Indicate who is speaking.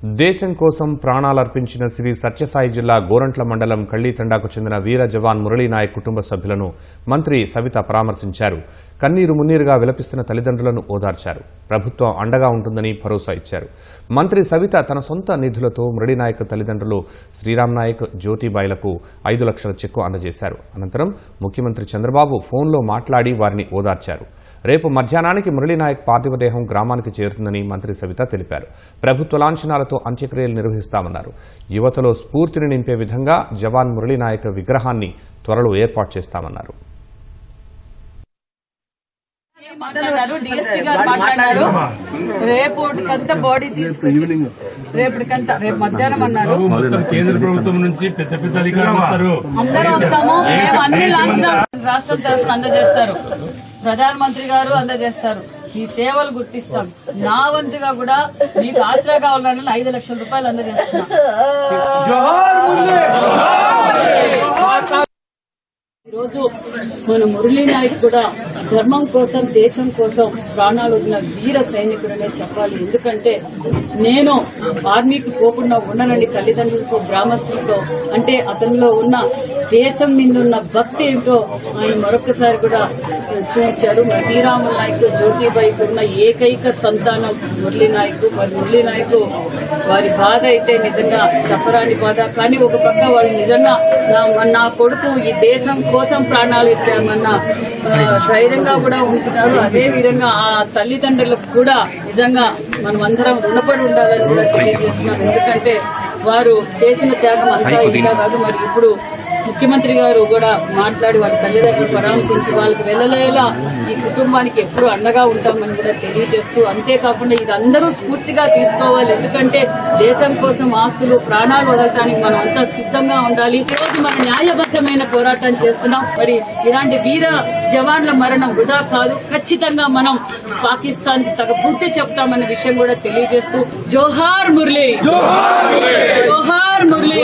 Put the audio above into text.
Speaker 1: దేశం కోసం ప్రాణాలర్పించిన శ్రీ సత్యసాయి జిల్లా గోరంట్ల మండలం కళ్లీతండాకు చెందిన వీర జవాన్ మురళీనాయక్ కుటుంబ సభ్యులను మంత్రి సవిత పరామర్శించారు. కన్నీరు మున్నీరుగా విలపిస్తున్న తల్లిదండ్రులను ఓదార్చారు. ప్రభుత్వం అండగా ఉంటుందని భరోసా ఇచ్చారు. మంత్రి సవిత తన సొంత నిధులతో మురళీనాయక్ తల్లిదండ్రులు శ్రీరామ్ నాయక్, జ్యోతిబాయిలకు 5 లక్షల చెక్కు అందజేశారు. అనంతరం ముఖ్యమంత్రి చంద్రబాబు ఫోన్లో మాట్లాడి వారిని ఓదార్చారు. రేపు మధ్యాహ్నానికి మురళీనాయక్ పార్థివ దేహం గ్రామానికి చేరుతుందని మంత్రి సవిత తెలిపారు. ప్రభుత్వ లాంఛనాలతో అంత్యక్రియలు నిర్వహిస్తామన్నారు. యువతలో స్ఫూర్తిని నింపే విధంగా జవాన్ మురళీనాయక్ విగ్రహాన్ని త్వరలో ఏర్పాటు చేస్తామన్నారు.
Speaker 2: రేపు మధ్యాహ్నం అన్నారు.
Speaker 3: కేంద్ర ప్రభుత్వం నుంచి పెద్ద పెద్ద అధికారులు
Speaker 2: అందరూ వస్తాము. మేము అన్ని రాష్ట్రం తరఫున అందజేస్తారు, ప్రధానమంత్రి గారు అందజేస్తారు. ఈ సేవలు గుర్తిస్తాం. నా వంతుగా కూడా మీకు ఆసరా కావాలని 5 లక్షల రూపాయలు అందజేస్తున్నాం. ఈరోజు మన మురళీనాయక్ కూడా ధర్మం కోసం, దేశం కోసం ప్రాణాలు వదిలిన వీర సైనికుడనే చెప్పాలి. ఎందుకంటే నేను ఆర్మీకి పోకుండా ఉండనని తల్లిదండ్రులతో, గ్రామస్తులతో అంటే అతనిలో ఉన్న దేశం మీద ఉన్న భక్తి ఏంటో ఆయన మరొకసారి కూడా చూపించాడు. శ్రీరామ్ నాయక్, జ్యోతిబాయికి ఉన్న ఏకైక సంతానం మురళీనాయక్. మరి మురళీనాయక్ వారి బాధ అయితే నిజంగా చెప్పరాని బాధ. కానీ ఒక పక్క వాళ్ళు నిజంగా నా కొడుకు ఈ దేశం కోసం ప్రాణాలు ఇచ్చామన్న ధైర్యంగా కూడా ఉంటున్నారు. అదే విధంగా ఆ తల్లిదండ్రులకు కూడా నిజంగా మనం అందరం రుణపడి ఉండాలని కూడా తెలియజేస్తున్నాం. ఎందుకంటే వారు చేసిన త్యాగం అంతా ఇంకా కాదు. మరి ఇప్పుడు ముఖ్యమంత్రి గారు కూడా మాట్లాడి వారి తల్లిదండ్రులు పరామర్శించి వాళ్ళకి వెళ్ళలేలా ఈ కుటుంబానికి ఎప్పుడు అండగా ఉంటామని కూడా తెలియజేస్తూ, అంతేకాకుండా ఇది అందరూ స్ఫూర్తిగా తీసుకోవాలి. ఎందుకంటే దేశం కోసం ఆస్తులు, ప్రాణాలు వదలటానికి మనం అంతా సిద్ధంగా ఉండాలి. ఈరోజు మనం న్యాయబద్ధమైన పోరాటం చేస్తున్నాం. మరి ఇలాంటి వీర జవాన్ల మరణం వృధా కాదు. ఖచ్చితంగా మనం పాకిస్తాన్ కి తగ్గ బుద్ధి చెప్తామనే విషయం కూడా తెలియజేస్తూ, జోహార్ మురళీ, జోహార్ మురళీ.